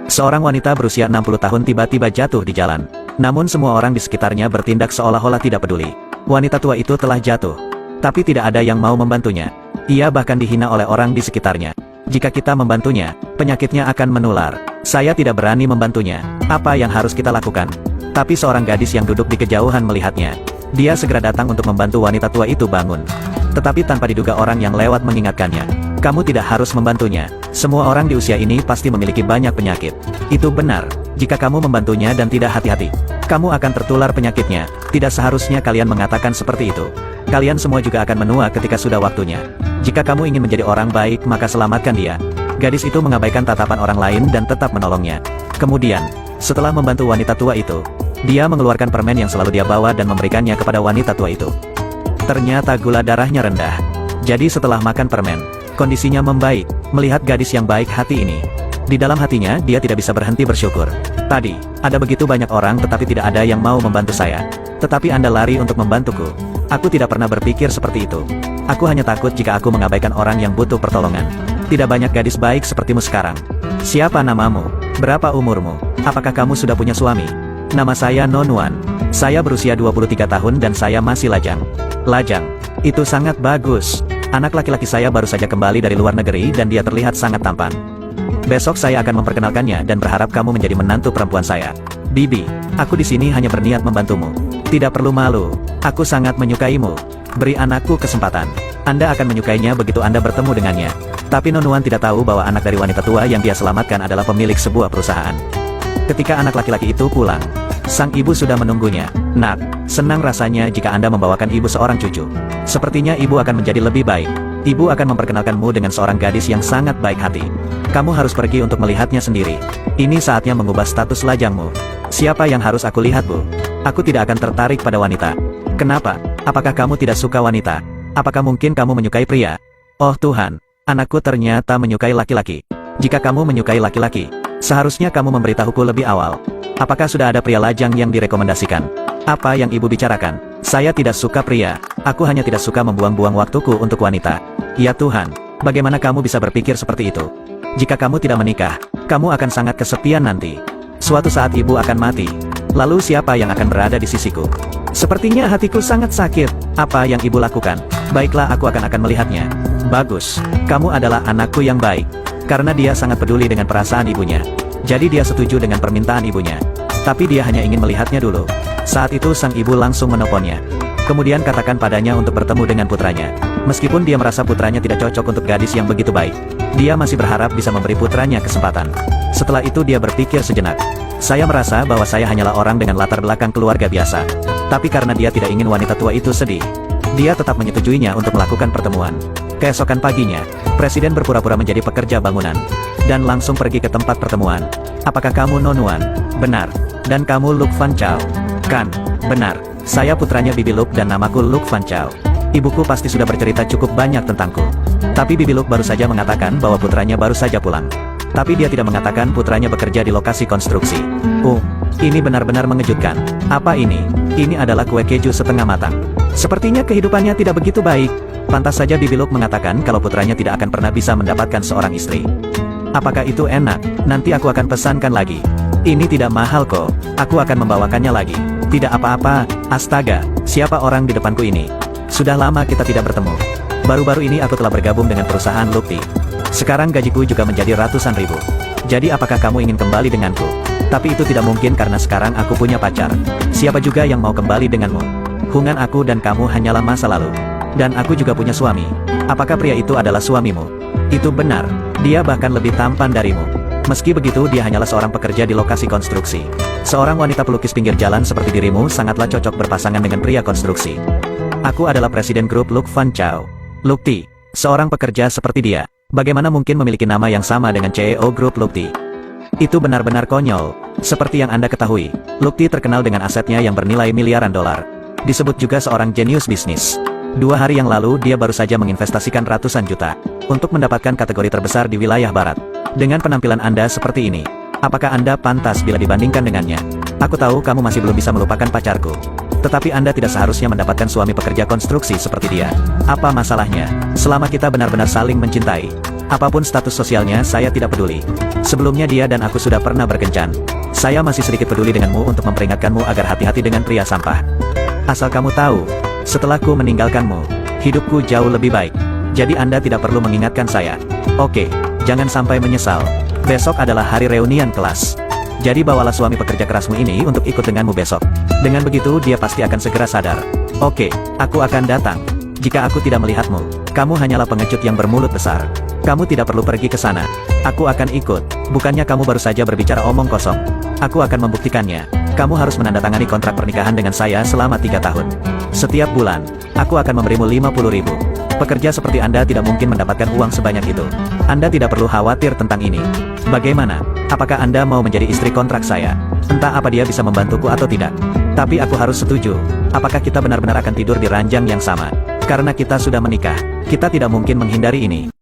Seorang wanita berusia 60 tahun tiba-tiba jatuh di jalan. Namun semua orang di sekitarnya bertindak seolah-olah tidak peduli. Wanita tua itu telah jatuh. Tapi tidak ada yang mau membantunya. Ia bahkan dihina oleh orang di sekitarnya. Jika kita membantunya, penyakitnya akan menular. Saya tidak berani membantunya. Apa yang harus kita lakukan? Tapi seorang gadis yang duduk di kejauhan melihatnya. Dia segera datang untuk membantu wanita tua itu bangun. Tetapi tanpa diduga orang yang lewat mengingatkannya. Kamu tidak harus membantunya. Semua orang di usia ini pasti memiliki banyak penyakit. Itu benar. Jika kamu membantunya dan tidak hati-hati, kamu akan tertular penyakitnya. Tidak seharusnya kalian mengatakan seperti itu. Kalian semua juga akan menua ketika sudah waktunya. Jika kamu ingin menjadi orang baik, maka selamatkan dia. Gadis itu mengabaikan tatapan orang lain dan tetap menolongnya. Kemudian, setelah membantu wanita tua itu, dia mengeluarkan permen yang selalu dia bawa dan memberikannya kepada wanita tua itu. Ternyata gula darahnya rendah. Jadi setelah makan permen, kondisinya membaik. Melihat gadis yang baik hati ini, di dalam hatinya dia tidak bisa berhenti bersyukur. Tadi, ada begitu banyak orang tetapi tidak ada yang mau membantu saya. Tetapi Anda lari untuk membantuku. Aku tidak pernah berpikir seperti itu. Aku hanya takut jika aku mengabaikan orang yang butuh pertolongan. Tidak banyak gadis baik sepertimu sekarang. Siapa namamu? Berapa umurmu? Apakah kamu sudah punya suami? Nama saya Nonuan. Saya berusia 23 tahun dan saya masih lajang. Lajang. Itu sangat bagus. Anak laki-laki saya baru saja kembali dari luar negeri dan dia terlihat sangat tampan. Besok saya akan memperkenalkannya dan berharap kamu menjadi menantu perempuan saya. Bibi, aku di sini hanya berniat membantumu. Tidak perlu malu. Aku sangat menyukaimu. Beri anakku kesempatan. Anda akan menyukainya begitu Anda bertemu dengannya. Tapi Nonuan tidak tahu bahwa anak dari wanita tua yang dia selamatkan adalah pemilik sebuah perusahaan. Ketika anak laki-laki itu pulang, sang ibu sudah menunggunya. Nak, senang rasanya jika Anda membawakan ibu seorang cucu. Sepertinya ibu akan menjadi lebih baik. Ibu akan memperkenalkanmu dengan seorang gadis yang sangat baik hati. Kamu harus pergi untuk melihatnya sendiri. Ini saatnya mengubah status lajangmu. Siapa yang harus aku lihat, Bu? Aku tidak akan tertarik pada wanita. Kenapa? Apakah kamu tidak suka wanita? Apakah mungkin kamu menyukai pria? Oh Tuhan, anakku ternyata menyukai laki-laki. Jika kamu menyukai laki-laki, seharusnya kamu memberitahuku lebih awal. Apakah sudah ada pria lajang yang direkomendasikan? Apa yang ibu bicarakan? Saya tidak suka pria. Aku hanya tidak suka membuang-buang waktuku untuk wanita. Ya Tuhan, bagaimana kamu bisa berpikir seperti itu? Jika kamu tidak menikah, kamu akan sangat kesepian nanti. Suatu saat ibu akan mati. Lalu siapa yang akan berada di sisiku? Sepertinya hatiku sangat sakit. Apa yang ibu lakukan? Baiklah, aku akan melihatnya. Bagus, kamu adalah anakku yang baik. Karena dia sangat peduli dengan perasaan ibunya. Jadi dia setuju dengan permintaan ibunya. Tapi dia hanya ingin melihatnya dulu. Saat itu sang ibu langsung menelponnya. Kemudian katakan padanya untuk bertemu dengan putranya. Meskipun dia merasa putranya tidak cocok untuk gadis yang begitu baik, dia masih berharap bisa memberi putranya kesempatan. Setelah itu dia berpikir sejenak. Saya merasa bahwa saya hanyalah orang dengan latar belakang keluarga biasa. Tapi karena dia tidak ingin wanita tua itu sedih, dia tetap menyetujuinya untuk melakukan pertemuan. Keesokan paginya, Presiden berpura-pura menjadi pekerja bangunan. Dan langsung pergi ke tempat pertemuan. Apakah kamu Nonuan? Benar. Dan kamu Luc Van Chow? Kan? Benar. Saya putranya Bibi Luc dan namaku Luc Van Chow. Ibuku pasti sudah bercerita cukup banyak tentangku. Tapi Bibi Luc baru saja mengatakan bahwa putranya baru saja pulang. Tapi dia tidak mengatakan putranya bekerja di lokasi konstruksi. Ini benar-benar mengejutkan. Apa ini? Ini adalah kue keju setengah matang. Sepertinya kehidupannya tidak begitu baik. Pantas saja Bibi Luc mengatakan kalau putranya tidak akan pernah bisa mendapatkan seorang istri. Apakah itu enak? Nanti aku akan pesankan lagi. Ini tidak mahal kok. Aku akan membawakannya lagi. Tidak apa-apa. Astaga, siapa orang di depanku ini? Sudah lama kita tidak bertemu. Baru-baru ini aku telah bergabung dengan perusahaan Lukti. Sekarang gajiku juga menjadi ratusan ribu. Jadi apakah kamu ingin kembali denganku? Tapi itu tidak mungkin karena sekarang aku punya pacar. Siapa juga yang mau kembali denganmu? Hubungan aku dan kamu hanyalah masa lalu. Dan aku juga punya suami. Apakah pria itu adalah suamimu? Itu benar. Dia bahkan lebih tampan darimu. Meski begitu dia hanyalah seorang pekerja di lokasi konstruksi. Seorang wanita pelukis pinggir jalan seperti dirimu sangatlah cocok berpasangan dengan pria konstruksi. Aku adalah presiden grup Luc Van Chow. Lukti, seorang pekerja seperti dia. Bagaimana mungkin memiliki nama yang sama dengan CEO grup Lukti? Itu benar-benar konyol. Seperti yang Anda ketahui, Lukti terkenal dengan asetnya yang bernilai miliaran dolar. Disebut juga seorang jenius bisnis. 2 hari yang lalu dia baru saja menginvestasikan ratusan juta untuk mendapatkan kategori terbesar di wilayah barat. Dengan penampilan Anda seperti ini, apakah Anda pantas bila dibandingkan dengannya? Aku tahu kamu masih belum bisa melupakan pacarku. Tetapi Anda tidak seharusnya mendapatkan suami pekerja konstruksi seperti dia. Apa masalahnya? Selama kita benar-benar saling mencintai, Apapun status sosialnya saya tidak peduli. Sebelumnya dia dan aku sudah pernah berkencan. Saya masih sedikit peduli denganmu untuk memperingatkanmu agar hati-hati dengan pria sampah. Asal kamu tahu, setelahku meninggalkanmu, hidupku jauh lebih baik. Jadi Anda tidak perlu mengingatkan saya. Oke, jangan sampai menyesal. Besok adalah hari reunian kelas. Jadi bawalah suami pekerja kerasmu ini untuk ikut denganmu besok. Dengan begitu dia pasti akan segera sadar. Oke, aku akan datang. Jika aku tidak melihatmu, kamu hanyalah pengecut yang bermulut besar. Kamu tidak perlu pergi ke sana. Aku akan ikut. Bukannya kamu baru saja berbicara omong kosong. Aku akan membuktikannya. Kamu harus menandatangani kontrak pernikahan dengan saya selama 3 tahun. Setiap bulan, aku akan memberimu 50.000. Pekerja seperti Anda tidak mungkin mendapatkan uang sebanyak itu. Anda tidak perlu khawatir tentang ini. Bagaimana? Apakah Anda mau menjadi istri kontrak saya? Entah apa dia bisa membantuku atau tidak. Tapi aku harus setuju. Apakah kita benar-benar akan tidur di ranjang yang sama? Karena kita sudah menikah, kita tidak mungkin menghindari ini.